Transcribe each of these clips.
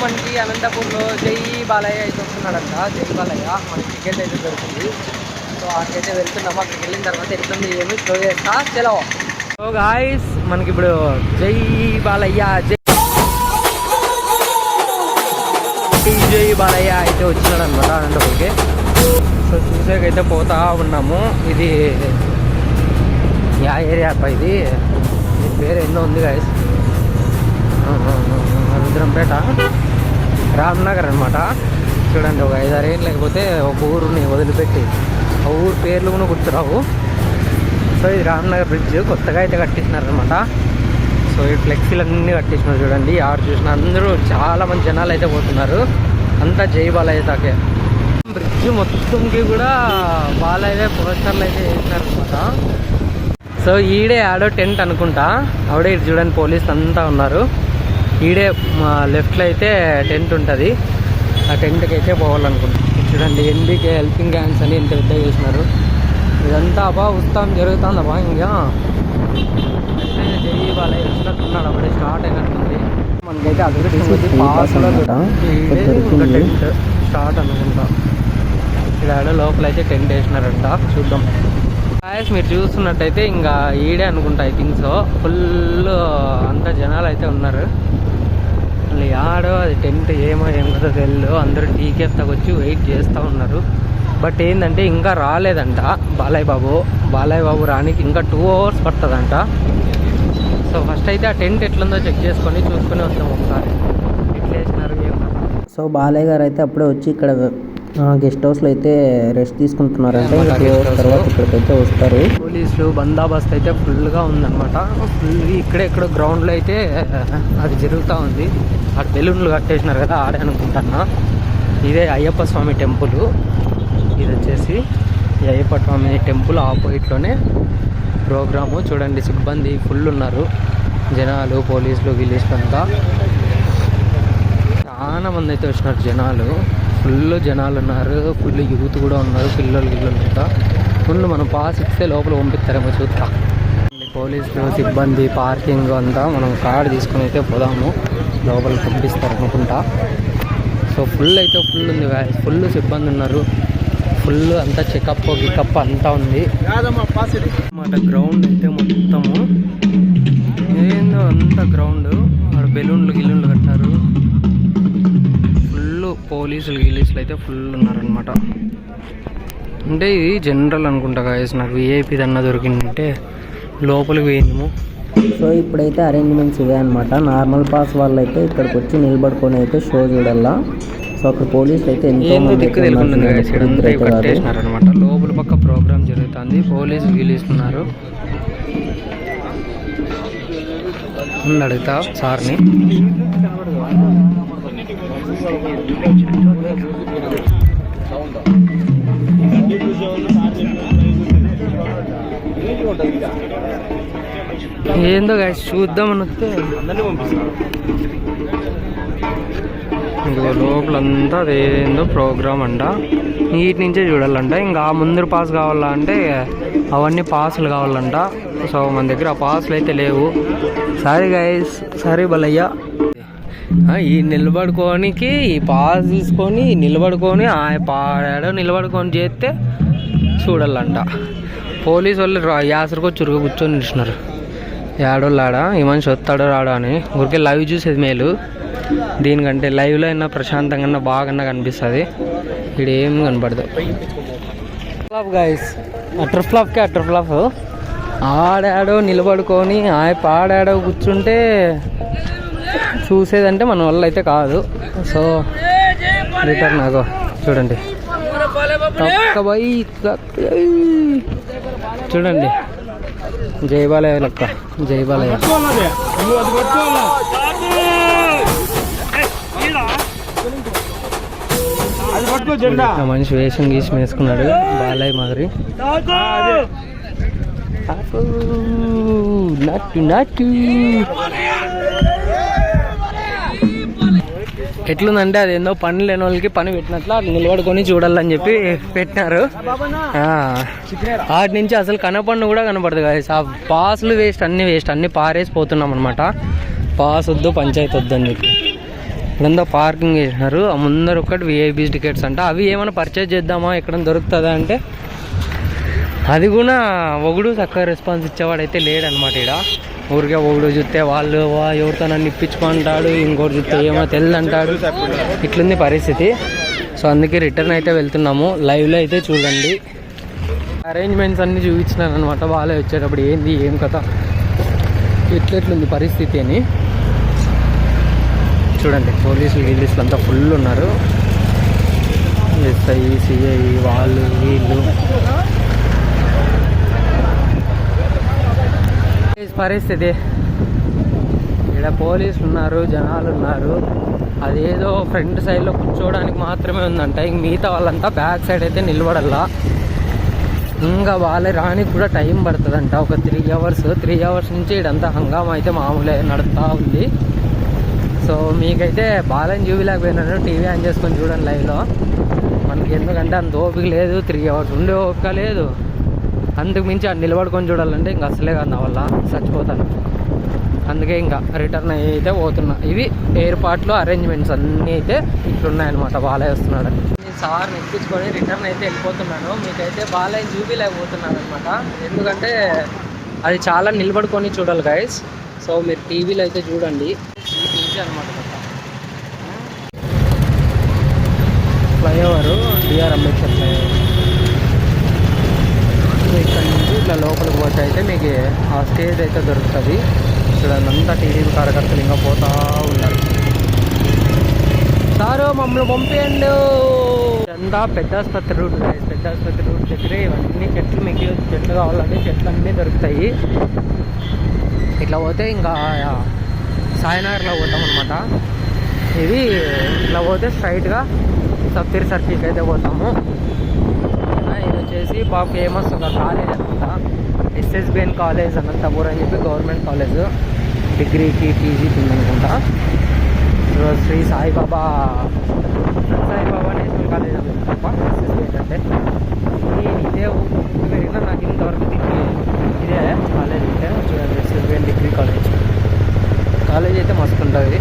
మనకి అనంతపూర్లో జై బాలయ్య అయితే వస్తున్నాడంట. జై బాలయ్య మనకి టికెట్ అయితే దొరుకుతుంది. సో అక్కడికైతే వెళ్తున్నాము. అక్కడికి వెళ్ళిన తర్వాత ఎట్లుంది ఏమి షో చేస్తా సెలవు. సో గాయ్స్ మనకి ఇప్పుడు జై బాలయ్య జై బాలయ్య అయితే వచ్చినాడు అనమాట అనంతపూర్కి. సో చూసేకైతే పోతా ఉన్నాము. ఇది యా ఏరియా అప్ప ఇది పేరు ఎన్నో ఉంది గాయస్. రుద్రంపేట రామ్నగర్ అనమాట. చూడండి ఒక 5-6 ఏళ్ళు లేకపోతే ఒక ఊరుని వదిలిపెట్టి ఆ ఊరు పేర్లు కూడా గుర్తురావు. సో ఇది రామ్నగర్ బ్రిడ్జ్ కొత్తగా అయితే కట్టించినారనమాట. సో ఈ ఫ్లెక్సీలు అన్నీ కట్టించినారు చూడండి. ఆడు చూసిన అందరూ చాలా మంది జనాలు అయితే పోతున్నారు. అంతా జై బాలయ్య తాకే. బ్రిడ్జ్ మొత్తంకి కూడా బాలయ్య పోస్టర్లు అయితే వేసినారనమాట. సో ఈడే ఆడో టెంట్ అనుకుంటా. ఆవిడే ఇటు చూడండి పోలీసులు అంతా ఉన్నారు. ఈడే మా లెఫ్ట్లో అయితే టెంట్ ఉంటుంది. ఆ టెంట్కి అయితే పోవాలనుకుంటా. చూడండి ఎన్బీకే హెల్పింగ్ హ్యాండ్స్ అని ఎంత పెద్దగా చేసినారు. ఇదంతా ఉత్సవం జరుగుతుందబ్బా. ఇంకా జై బాలయ్య వచ్చినట్టున్నాడు. అప్పుడే స్టార్ట్ అయినట్టుంది. మనకైతే అదృష్టం టెంట్ స్టార్ట్ అనుకుంటా. ఇక్కడ లోపల అయితే టెంట్ వేసినారంట. చూద్దాం. మీరు చూస్తున్నట్టయితే ఇంకా ఈడే అనుకుంటా. I think so. ఫుల్ అంతా జనాలు అయితే ఉన్నారు. మళ్ళీ ఆడో అది టెంట్ ఏమో ఏం కదా తెలు. అందరూ టీకేస్తాకు వచ్చి వెయిట్ చేస్తూ ఉన్నారు. బట్ ఏంటంటే ఇంకా రాలేదంట బాలయ్య బాబు రానికి ఇంకా 2 hours పడుతుందంట. సో ఫస్ట్ అయితే ఆ టెంట్ ఎట్లుందో చెక్ చేసుకొని చూసుకొని వస్తాం ఒకసారి. ఎట్లా వేసినారు ఏమో. సో బాలయ్య గారు అయితే అప్పుడే వచ్చి ఇక్కడ గెస్ట్ హౌస్లో అయితే రెస్ట్ తీసుకుంటున్నారంటే తర్వాత ఇక్కడికైతే వస్తారు. పోలీసులు బందోబస్తు అయితే ఫుల్గా ఉందన్నమాట. ఇక్కడెక్కడ గ్రౌండ్లో అయితే అది జరుగుతూ ఉంది. అక్కడ బెలూన్లు కట్టేసినారు కదా ఆడే అనుకుంటున్నా. ఇదే అయ్యప్ప స్వామి టెంపుల్. ఇది వచ్చేసి ఈ అయ్యప్ప స్వామి టెంపుల్ ఆపోజిట్లోనే ప్రోగ్రాము. చూడండి సిబ్బంది ఫుల్ ఉన్నారు. జనాలు పోలీసులు అంతా చాలా మంది అయితే వచ్చినారు. జనాలు ఫుల్ జనాలు ఉన్నారు. ఫుల్ యూత్ కూడా ఉన్నారు. పిల్లలు అంతా ఫుల్. మనం పాస్ ఇస్తే లోపల పంపిస్తారేమో చూస్తా. పోలీసులు సిబ్బంది పార్కింగ్ అంతా మనం కార్డు తీసుకుని అయితే పోదాము. లోపల పంపిస్తారు అనుకుంటా. సో ఫుల్ అయితే ఫుల్ ఉంది. ఫుల్ సిబ్బంది ఉన్నారు. ఫుల్ అంతా చెకప్ గికప్ అంతా ఉంది అన్నమాట. గ్రౌండ్ అయితే మొత్తము ఏందో అంతా గ్రౌండ్. అక్కడ బెలూన్లు కట్టారు. ఫుల్ పోలీసులు అయితే ఫుల్ ఉన్నారనమాట. అంటే ఇది జనరల్ అనుకుంటా గాయస్. నాకు విఐపీది అన్న దొరికిందంటే లోపలికి పోయిందేమో. సో ఇప్పుడైతే అరేంజ్మెంట్స్ ఇవే అనమాట. నార్మల్ పాస్ వాళ్ళు అయితే ఇక్కడికి వచ్చి నిలబడుకొని అయితే షో చూడాలా. సో అక్కడ పోలీసులు అయితే ఎంతో దిక్కు కట్టేసినారనమాట. లోపల పక్క ప్రోగ్రామ్ జరుగుతుంది. పోలీసులు గెలుస్తున్నారు. అడుగుతా సార్ని. ఏందో గాయస్ చూద్దామని వస్తే లోపలంతా అదేందో ప్రోగ్రామ్ అంట. నీటి నుంచే చూడాలంట. ఇంకా ముందర పాస్ కావాలా అంటే అవన్నీ పాసులు కావాలంట. సో మన దగ్గర ఆ పాసులు అయితే లేవు. Sorry guys, sorry Balayya. ఈ నిలబడుకోనికి ఈ పాస్ తీసుకొని నిలబడుకొని నిలబడుకొని చేస్తే చూడాలంట. పోలీసు వాళ్ళు యాసరికో చురుగు కూర్చొని నిలుస్తున్నారు. ఏడోళ్ళాడా ఈ మనిషి వస్తాడో రాడో అని. ఊరికే లైవ్ చూసేది మేలు. దీనికంటే లైవ్లో అయినా ప్రశాంతంగా బాగా కనిపిస్తుంది. ఇక్కడ ఏం కనపడదు. గైస్ అటర్ ఫ్లాప్ ఆడాడో నిలబడుకొని ఆడాడో కూర్చుంటే చూసేదంటే మన వల్ల అయితే కాదు. సో రిటర్న్ నాకు చూడండి చూడండి. జై బాలయ్య లెక్క. జై బాలయ్య. మనిషి వేషం గీసి వేసుకున్నాడు బాలయ్య మాదిరి. ఎట్లుందంటే అదేందో పని లేని వాళ్ళకి పని పెట్టినట్లు అట్లా నిలబడుకొని చూడాలని చెప్పి పెట్టినారు. వాటి నుంచి అసలు కనపండు కూడా కనపడదు కదా. ఆ పాసులు వేస్ట్, అన్ని పారేసి పోతున్నాం అనమాట. పాస్ వద్దు పంచాయతీ వద్దు అని చెప్పి. ఇక్కడంతా పార్కింగ్ చేసినారు. ఆ ముందర ఒకటి విఐపీ టికెట్స్ అంట. అవి ఏమైనా పర్చేజ్ చేద్దామా, ఎక్కడ దొరుకుతుందా అంటే అది కూడా ఒకడు చక్కగా రెస్పాన్స్ ఇచ్చేవాడైతే లేడనమాట. ఇక్కడ ఊరికే ఒకడు చూస్తే వాళ్ళు ఎవరితో నన్ను ఇప్పించుకుంటాడు, ఇంకోటి చూస్తే ఏమో తెలియదంటాడు. ఇట్లుంది పరిస్థితి. సో అందుకే రిటర్న్ అయితే వెళ్తున్నాము. లైవ్లో అయితే చూడండి. అరేంజ్మెంట్స్ అన్నీ చూపించినాను అనమాట. వాళ్ళే వచ్చేటప్పుడు ఏంది ఏం కథ ఎట్లెట్లుంది పరిస్థితి అని చూడండి. పోలీసులు అంతా ఫుల్ ఉన్నారు. ఎస్ఐ, సిఐ, వాళ్ళు వీళ్ళు పరిస్థితి. ఇక్కడ పోలీసులు ఉన్నారు, జనాలు ఉన్నారు. అదేదో ఫ్రంట్ సైడ్లో కూర్చోవడానికి మాత్రమే ఉందంట. ఇంక మిగతా వాళ్ళంతా బ్యాక్ సైడ్ అయితే నిలబడల్లా. ఇంకా వాళ్ళే రానికి కూడా టైం పడుతుందంట. ఒక 3 అవర్స్ నుంచి ఇదంతా హంగామా అయితే మామూలే నడుస్తూ ఉంది. సో మీకైతే బాలని చూపిలేకపోయినాను. టీవీ ఆన్ చేసుకొని చూడండి లైవ్లో. మనకి ఎందుకంటే అంత ఓపిక లేదు, 3 అవర్స్ ఉండే ఓపిక లేదు. అందుకు మించి అది నిలబడుకొని చూడాలంటే ఇంకా అసలే కాదు, నా వల్ల చచ్చిపోతాను. అందుకే ఇంకా రిటర్న్ అయితే పోతున్నా. ఇవి ఎయిర్పోర్ట్లో అరేంజ్మెంట్స్ అన్నీ అయితే ఇట్లున్నాయన్నమాట. బాలయ్య వస్తున్నాడు. నేను సార్ని ఎక్కించుకొని రిటర్న్ అయితే వెళ్ళిపోతున్నాను. మీకైతే బాలయ్య చూపిలేకపోతున్నాను అనమాట. ఎందుకంటే అది చాలా నిలబడుకొని చూడాలి గైస్. సో మీరు టీవీలో అయితే చూడండి. నుంచి అనమాట ఫ్లైఓవరు, బిఆర్ అంబేద్కర్ ఫ్లైఓవర్. ఇక్కడ నుంచి ఇట్లా లోపలికి పోతే అయితే మీకు ఆ స్టేజ్ అయితే దొరుకుతుంది. చూడండి అంతా టీడీపీ కార్యకర్తలు ఇంకా పోతూ ఉన్నారు. సారు మమ్మల్ని పంపేయండి. ఇదంతా పెద్ద ఆసుపత్రి రూట్. పెద్ద ఆసుపత్రి రూట్ దగ్గరే ఇవన్నీ చెట్లు, మీకు చెట్లు కావాలంటే చెట్లు అన్నీ దొరుకుతాయి. ఇట్లా పోతే ఇంకా సాయినగర్లో పోతాం అనమాట. ఇది ఇట్లా పోతే స్ట్రైట్గా సప్తగిరి సర్కిల్కి అయితే పోతాము. ఇది వచ్చేసి బాగా ఫేమస్ ఒక కాలేజ్ అనమాట. ఎస్ఎస్బిఎన్ కాలేజ్ అనంతపూర్ అని చెప్పి గవర్నమెంట్ కాలేజ్. డిగ్రీకి పీజీకి ఉందనుకుంటా. శ్రీ సాయిబాబా నేషనల్ కాలేజ్ అనుకుంటా ఎస్ఎస్బిఎన్ అంటే. ఇదే పెరిగినా నాకు ఇంతవరకు ఇదే కాలేజ్ అయితే చూడండి. ఎస్ఎస్బిఎన్ డిగ్రీ కాలేజ్ అయితే మస్తు ఉంటుంది.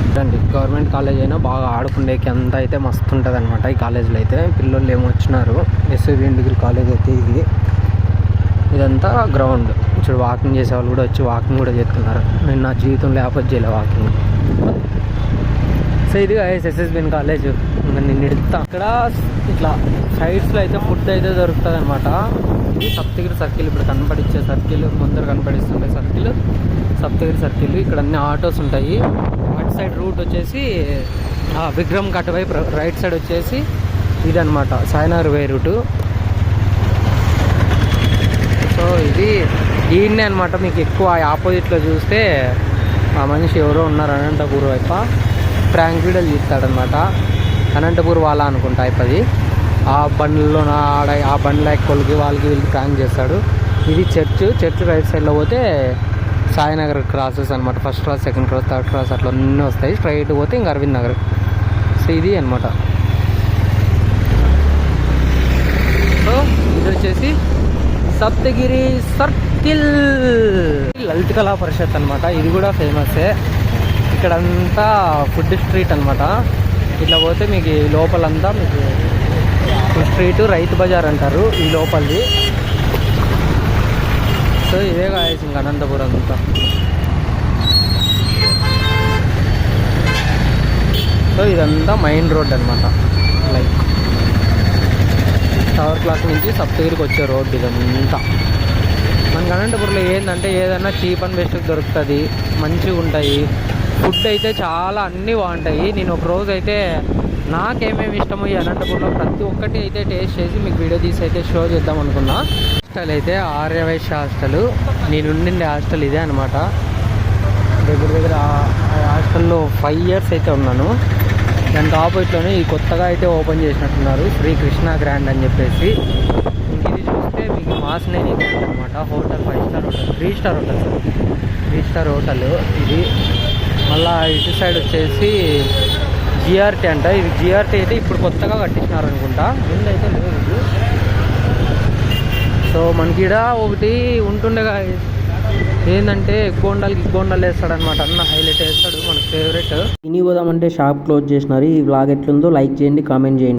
చూడండి గవర్నమెంట్ కాలేజ్ అయినా బాగా ఆడుకునేకి అంతా అయితే మస్తు ఉంటుంది అనమాట. ఈ కాలేజీలో అయితే పిల్లలు ఏమో వచ్చినారు. ఎస్ఎస్బిఎన్ డిగ్రీ కాలేజ్ అయితే ఇదంతా గ్రౌండ్. చూడు వాకింగ్ చేసే వాళ్ళు కూడా వచ్చి వాకింగ్ కూడా చేస్తున్నారు. నేను నా జీవితంలో ఆపొచ్చు చేయలే వాకింగ్. సో ఇది ఎస్ఎస్బిఎన్ కాలేజ్. ఇంకా నేను ఎడుతా. ఇక్కడ ఇట్లా సైడ్స్లో అయితే ఫుడ్ అయితే దొరుకుతుంది అనమాట. ఇది సప్తగిరి సర్కిల్. ఇప్పుడు కనపడిచ్చే సర్కిల్, ముందర కనపడిస్తుండే సర్కిల్ సప్తగిరి సర్కిల్. ఇక్కడ అన్ని ఆటోస్ ఉంటాయి. అటు సైడ్ రూట్ వచ్చేసి విక్రమ్ ఘాట్ వైపు రైట్ సైడ్ వచ్చేసి ఇదనమాట సాయినగర్ వే రూటు. సో ఇది ఈయన్నే అనమాట. మీకు ఎక్కువ ఆపోజిట్లో చూస్తే ఆ మనిషి ఎవరో ఉన్నారు అనంతపూర్ వైపు. ప్రాంక్ వీడియోలు తీస్తాడనమాట. అనంతపూర్ వాళ్ళ అనుకుంటా అయిపోయి. ఆ బండ్లో ఆడ ఆ బండ్ల ఎక్కొలకి వాళ్ళకి వీళ్ళకి ప్రాంక్ చేస్తాడు. ఇది చర్చ్ రైట్ సైడ్లో పోతే సాయినగర్ క్రాసెస్ అనమాట. First cross, second cross, third cross అట్లా అన్నీ వస్తాయి. స్ట్రైట్ పోతే ఇంకా అరవింద్ నగర్. సో ఇది అనమాట. సో ఇది వచ్చేసి సప్తగిరి సర్కిల్. లలిత కళా పరిషత్ అనమాట. ఇది కూడా ఫేమస్సే. ఇక్కడంతా ఫుడ్ స్ట్రీట్ అనమాట. ఇట్లా పోతే మీకు లోపలంతా మీకు ఫుడ్ స్ట్రీట్, రైతు బజార్ అంటారు ఈ లోపలిది. సో ఇదే కాదు ఇంకా అనంతపురం అంతా. సో ఇదంతా మెయిన్ రోడ్ అనమాట. లైక్ టవర్ క్లాక్ నుంచి సప్తగిరికి వచ్చే రోడ్ ఇదంతా. మనకి అనంతపురంలో ఏంటంటే ఏదైనా చీప్ అండ్ బెస్ట్ దొరుకుతుంది, మంచిగా ఉంటాయి. ఫుడ్ అయితే చాలా అన్నీ బాగుంటాయి. నేను ఒక రోజు అయితే నాకేమేమి ఇష్టమో ఈ అనంతపురంలో ప్రతి ఒక్కటి అయితే టేస్ట్ చేసి మీకు వీడియో తీసి అయితే షో చేద్దాం అనుకున్నా. హాస్టల్ అయితే ఆర్యవైశ్య హాస్టల్. నేను ఉండిండే హాస్టల్ ఇదే అనమాట. దగ్గర హాస్టల్లో 5 years అయితే ఉన్నాను. దానికి ఆపోజిట్లోనే ఈ కొత్తగా అయితే ఓపెన్ చేసినట్టున్నారు శ్రీకృష్ణ గ్రాండ్ అని చెప్పేసి. ఇది చూస్తే మీకు మాస్నేని గ్రాండ్ అనమాట. Hotel 5 star hotel, 3 star hotel, 3 star hotel ఇది. మళ్ళీ ఇటు సైడ్ వచ్చేసి జిఆర్టీ అంట. ఇది జిఆర్టీ అయితే ఇప్పుడు కొత్తగా కట్టించినారు అనుకుంటా, ముందైతే లేదు ఇది. సో మనకి ఇక్కడ ఒకటి ఉంటుండేగా ఏంటంటే ఎగ్ బోండాలు వేస్తాడనమాట. అన్న హైలైట్ వేస్తాడు. మనకు ఫేవరెట్. తిని పోదామంటే షాప్ క్లోజ్ చేసినారు. ఈ వ్లాగ్ ఎట్లుందో లైక్ చేయండి, కామెంట్ చేయండి.